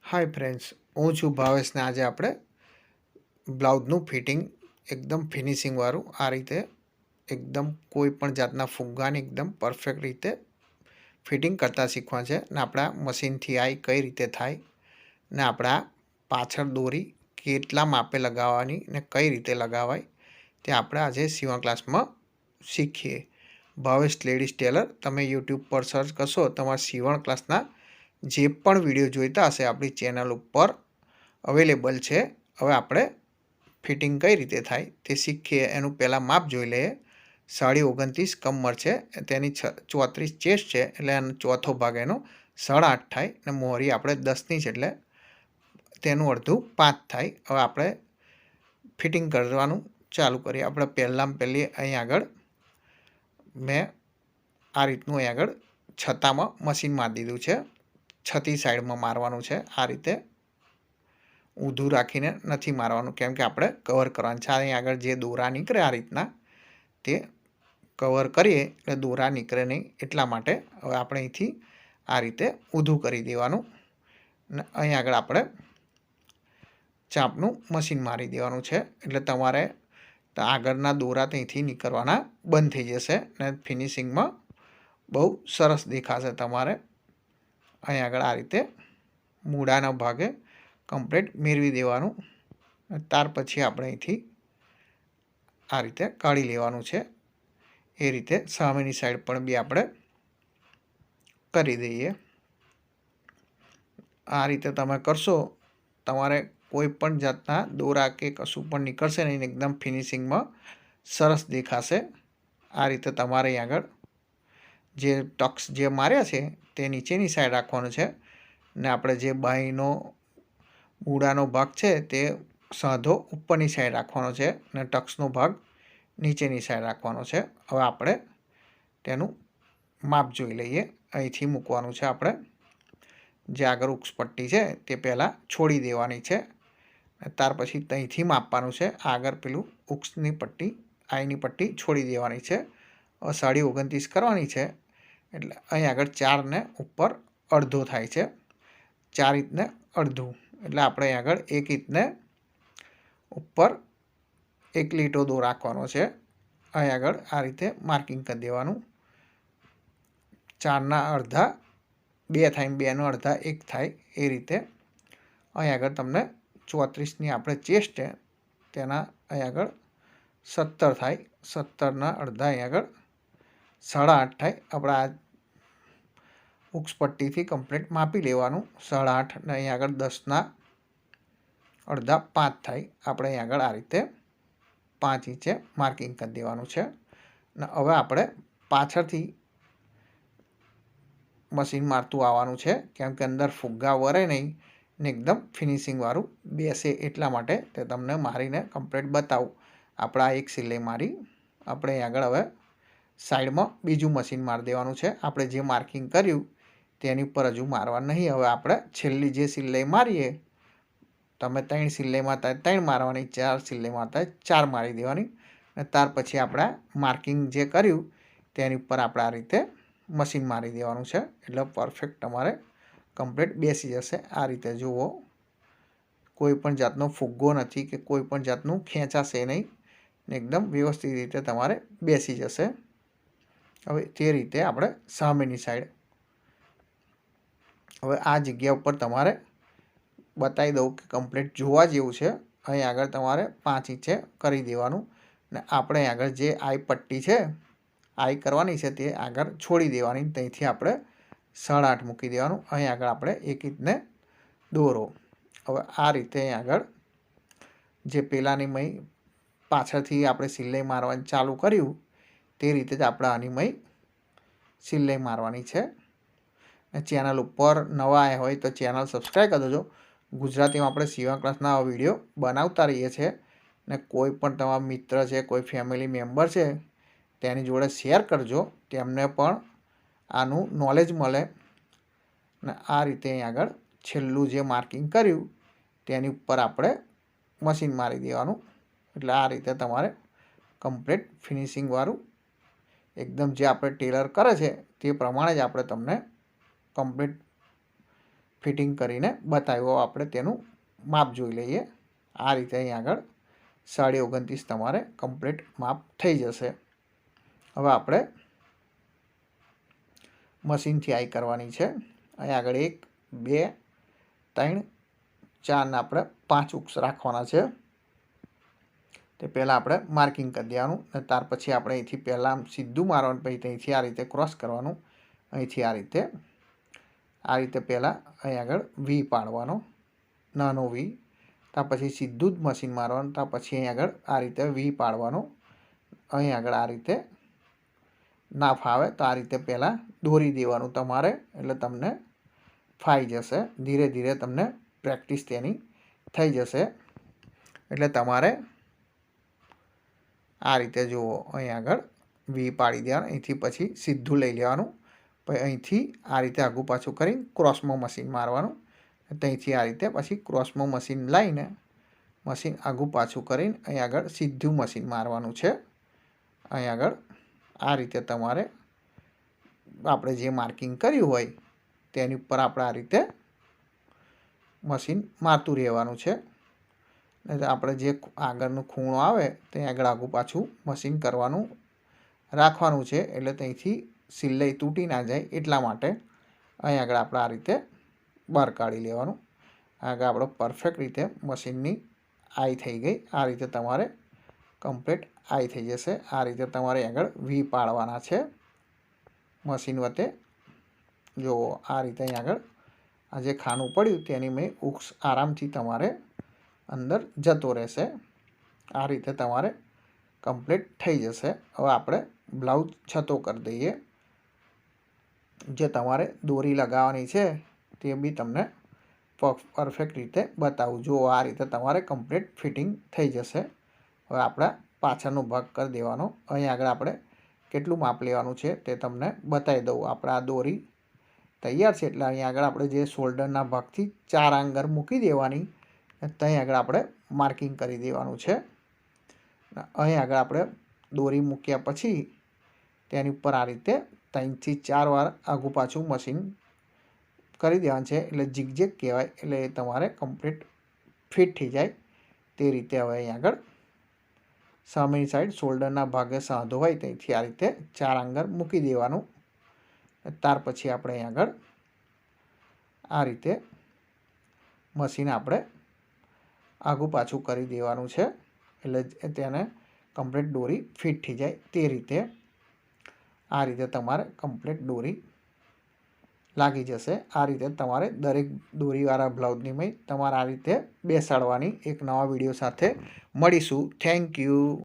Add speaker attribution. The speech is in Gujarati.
Speaker 1: हाय फ्रेंड्स, हूँ छू भावेश ने आज आप ब्लाउजनु फिटिंग एकदम फिनिशिंग वाळू आ रीते एकदम कोईपण जातना फुग्गा ने एकदम परफेक्ट रीते फिटिंग करता शीखवा छे ने आपणा मशीन थी आई कई रीते थाय ने आपणा पाछळ दोरी केटला मापे लगाववानी ने कई रीते लगावाय ते आपणे आजे सीवण क्लासमां शीखीए। भावेश लेडीज टेलर तमे यूट्यूब पर सर्च करशो तमारा सीवण क्लासना जे पण विडियो जोईता हशे आपणी चेनल उपर अवेलेबल छे। हवे आपणे फिटिंग कई रीते थाय ते शीखीए। एनुं पहेला माप जोई लईए। 29.5 कमर छे, तेनी 34 चेस्ट छे એટલે એનો ચોથો ભાગ એનો 8.5 થાય અને મોહરી આપણે 10ની છે એટલે તેનું અડધું 5 થાય। હવે આપણે ફિટિંગ કરવાનું ચાલુ કરીએ। આપણે પહેલામાં પહેલી અહીં આગળ મેં આ રીતનું અહીં આગળ છતામાં મશીન મારી દીધું છે। છતી સાઈડમાં મારવાનું છે। આ રીતે ઊંધું રાખીને નથી મારવાનું કેમ કે આપણે કવર કરવાનું છે। અહીં આગળ જે દોરા નીકળે આ રીતના તે કવર કરીએ એટલે દોરા નીકળે નહીં એટલા માટે હવે આપણે અહીંથી આ રીતે ઊંધું કરી દેવાનું અને અહીં આગળ આપણે ચાંપનું મશીન મારી દેવાનું છે એટલે તમારે આગળના દોરા ત્યાંથી નીકળવાના બંધ થઈ જશે અને ફિનિશિંગમાં બહુ સરસ દેખાશે તમારે। અહીં આગળ આ રીતે મૂળાના ભાગે કમ્પ્લીટ મેળવી દેવાનું। ત્યાર પછી આપણે અહીંથી આ રીતે કાઢી લેવાનું છે। એ રીતે સામેની સાઈડ પણ બી આપણે કરી દઈએ। આ રીતે તમે કરશો તમારે કોઈ પણ જાતના દોરા કે કશું પણ નીકળશે નહીં, એકદમ ફિનિશિંગમાં સરસ દેખાશે। આ રીતે તમારે અહીં આગળ જે ટક્સ જે માર્યા છે તે નીચેની સાઈડ રાખવાનું છે ને આપણે જે બાહીનો મૂળાનો ભાગ છે તે સાંધો ઉપરની સાઈડ રાખવાનો છે અને ટક્સનો ભાગ નીચેની સાઈડ રાખવાનો છે। હવે આપણે તેનું માપ જોઈ લઈએ। અહીંથી મૂકવાનું છે આપણે જે આગળ ઉક્સ પટ્ટી છે તે પહેલાં છોડી દેવાની છે। ત્યાર પછી ત્યાંથી માપવાનું છે। આગળ પેલું ઉક્સની પટ્ટી આઈની પટ્ટી છોડી દેવાની છે। 29.5 કરવાની છે એટલે અહીં આગળ 4 ને ઉપર અડધો થાય છે। 4 ઇંચને અડધું એટલે આપણે અહીં આગળ 1 ઇંચને ઉપર 1 લીટો દો રાખવાનો છે। અહીં આગળ આ રીતે માર્કિંગ કરી દેવાનું। 4ના અડધા 2 થાય, 2નો અડધા 1 થાય એ રીતે। અહીં આગળ તમને 34ની આપણે ચેસ્ટ છે તેના અહીં આગળ 17 થાય, 17ના અડધા અહીં આગળ 8.5 થાય। આપણે આ ઉક્સ પટ્ટીથી કમ્પ્લીટ માપી લેવાનું। 8.5 ને અહીં આગળ 10ના અડધા 5 થાય। આપણે અહીં આગળ આ રીતે 5 ઇંચે માર્કિંગ કરી દેવાનું છે અને હવે આપણે પાછળથી મશીન મારતું આવવાનું છે કેમ કે અંદર ફુગ્ગા વરે નહીં ને એકદમ ફિનિશિંગવાળું બેસે એટલા માટે તે તમને મારીને કમ્પ્લીટ બતાવું। આપણે આ એક સિલાઈ મારી, આપણે અહીં આગળ હવે સાઈડમાં બીજું મશીન મારી દેવાનું છે। આપણે જે માર્કિંગ કર્યું તેની ઉપર હજુ મારવાનું નહીં। હવે આપણે છેલ્લી જે સિલાઈ મારીએ, તમે 3 સિલાઈ મારતા 3 મારવાની, 4 સિલાઈ મારતા 4 મારી દેવાની અને ત્યાર પછી આપણે માર્કિંગ જે કર્યું તેની ઉપર આપણે આ રીતે મશીન મારી દેવાનું છે એટલે પરફેક્ટ તમારે કમ્પ્લીટ બેસી જશે। આ રીતે જુઓ, કોઈ પણ જાતનો ફુગ્ગો નથી કે કોઈ પણ જાતનું ખેંચાશે નહીં ને એકદમ વ્યવસ્થિત રીતે તમારે બેસી જશે। હવે તે રીતે આપણે સામેની સાઈડ હવે આ જગ્યા ઉપર તમારે બતાવી દઉં કે કમ્પ્લીટ જોવા જેવું છે। અહીં આગળ તમારે 5 ઇંચે કરી દેવાનું ને આપણે આગળ જે આઈ પટ્ટી છે, આઈ કરવાની છે તે આગળ છોડી દેવાની, ત્યાંથી આપણે 8.5 મૂકી દેવાનું। અહીં આગળ આપણે 1 ઇંચને દોરો। હવે આ રીતે અહીં આગળ જે પહેલાંની મય પાછળથી આપણે સિલાઈ મારવાનું ચાલુ કર્યું તે રીતે જ આપણે આની મય સિલાઈ મારવાની છે। ચેનલ ઉપર નવા આવ્યા હોય તો ચેનલ સબસ્ક્રાઈબ કરી દેજો। ગુજરાતીમાં આપણે સીવણ ક્લાસના વિડીયો બનાવતા રહીએ છીએ ને કોઈ પણ તમારા મિત્ર છે, કોઈ ફેમિલી મેમ્બર છે તેની જોડે શેર કરજો, તેમને પણ આનું નોલેજ મળે। ને આ રીતે અહીં આગળ છેલ્લું જે માર્કિંગ કર્યું તેની ઉપર આપણે મશીન મારી દેવાનું એટલે આ રીતે તમારે કમ્પ્લીટ ફિનિશિંગવાળું એકદમ જે આપણે ટેલર કરે છે તે પ્રમાણે જ આપણે તમને કમ્પ્લીટ ફિટિંગ કરીને બતાવ્યો. આપણે તેનું માપ જોઈ લઈએ. આ રીતે અહીં આગળ 29.5 તમારે કમ્પ્લીટ માપ થઈ જશે. હવે આપણે મશીનથી આઈ કરવાની છે. અહીં આગળ 1 2 3 4 ને આપણે 5 ઉક્સ રાખવાના છે. તે પહેલાં આપણે માર્કિંગ કરી દેવાનું અને ત્યાર પછી આપણે અહીંથી પહેલાં સીધું મારવાનું, પછી અહીંથી આ રીતે ક્રોસ કરવાનું, અહીંથી આ રીતે પહેલાં અહીં આગળ વી પાડવાનો, નાનો વી. ત્યાર પછી સીધું જ મશીન મારવાનું. ત્યાર પછી અહીં આગળ આ રીતે વી પાડવાનો. અહીં આગળ આ રીતે ના ફાવે તો આ રીતે પહેલાં દોરી દેવાનું તમારે, એટલે તમને ફાઈ જશે. ધીરે ધીરે તમને પ્રેક્ટિસ તેની થઈ જશે. એટલે તમારે આ રીતે જુઓ, અહીં આગળ વી પાડી દેવાનું, અહીંથી પછી સીધું લઈ લેવાનું, પછી અહીંથી આ રીતે આગું પાછું કરીને ક્રોસમાં મશીન મારવાનું. ત્યાંથી આ રીતે પછી ક્રોસમાં મશીન લાવીને મશીન આગું પાછું કરીને અહીં આગળ સીધું મશીન મારવાનું છે. અહીં આગળ આ રીતે તમારે આપણે જે માર્કિંગ કર્યું હોય તેની ઉપર આપણે આ રીતે મશીન મારતું રહેવાનું છે. આપણે જે આગળનું ખૂણો આવે ત્યાં આગળ આગું પાછું મશીન કરવાનું રાખવાનું છે, એટલે ત્યાંથી સિલાઈ તૂટી ના જાય એટલા માટે અહીં આગળ આપણે આ રીતે બહાર કાઢી લેવાનું. આગળ આપણે પરફેક્ટ રીતે મશીનની આઈ થઈ ગઈ. આ રીતે તમારે કમ્પ્લીટ આઈ થઈ જશે. આ રીતે તમારે આગળ વી પાડવાના છે મશીન વતે. જુઓ આ રીતે અહીં આગળ આ જે ખાનું પડ્યું તેની મેં ઉક્સ આરામથી તમારે અંદર જતો રહેશે. આ રીતે તમારે કમ્પ્લીટ થઈ જશે. હવે આપણે બ્લાઉઝ છતો કરી દઈએ. જે તમારે દોરી લગાવવાની છે તે બી તમને પરફેક્ટ રીતે બતાવું. જો આ રીતે તમારે કમ્પ્લીટ ફિટિંગ થઈ જશે. હવે આપણે પાછળનો ભાગ કરી દેવાનો. અહીં આગળ આપણે કેટલું માપ લેવાનું છે તે તમને બતાવી દઉં. આપણે આ દોરી તૈયાર છે, એટલે અહીં આગળ આપણે જે શોલ્ડરના ભાગથી 4 આંગર મૂકી દેવાની, ત્યાં આગળ આપણે માર્કિંગ કરી દેવાનું છે. અહીં આગળ આપણે દોરી મૂક્યા પછી તેની ઉપર આ રીતે 3 થી 4 વાર આગું પાછું મશીન કરી દેવાનું છે, એટલે ઝીગઝેગ કહેવાય. એટલે એ તમારે કમ્પ્લીટ ફિટ થઈ જાય તે રીતે. હવે અહીં આગળ સામેની સાઈડ શોલ્ડરના ભાગે સાંધો હોય ત્યાંથી આ રીતે 4 આંગર મૂકી દેવાનું. ત્યાર પછી આપણે અહીં આગળ આ રીતે મશીન આપણે આગું પાછું કરી દેવાનું છે, એટલે તેને કમ્પ્લીટ દોરી ફિટ થઈ જાય તે રીતે. આ રીતે તમારે કમ્પ્લીટ દોરી લાગી જશે. આ રીતે તમારે દરેક દોરીવાળા બ્લાઉઝની મેં તમારે આ રીતે બેસાડવાની. એક નવા વિડીયો સાથે મળીશું. Thank you.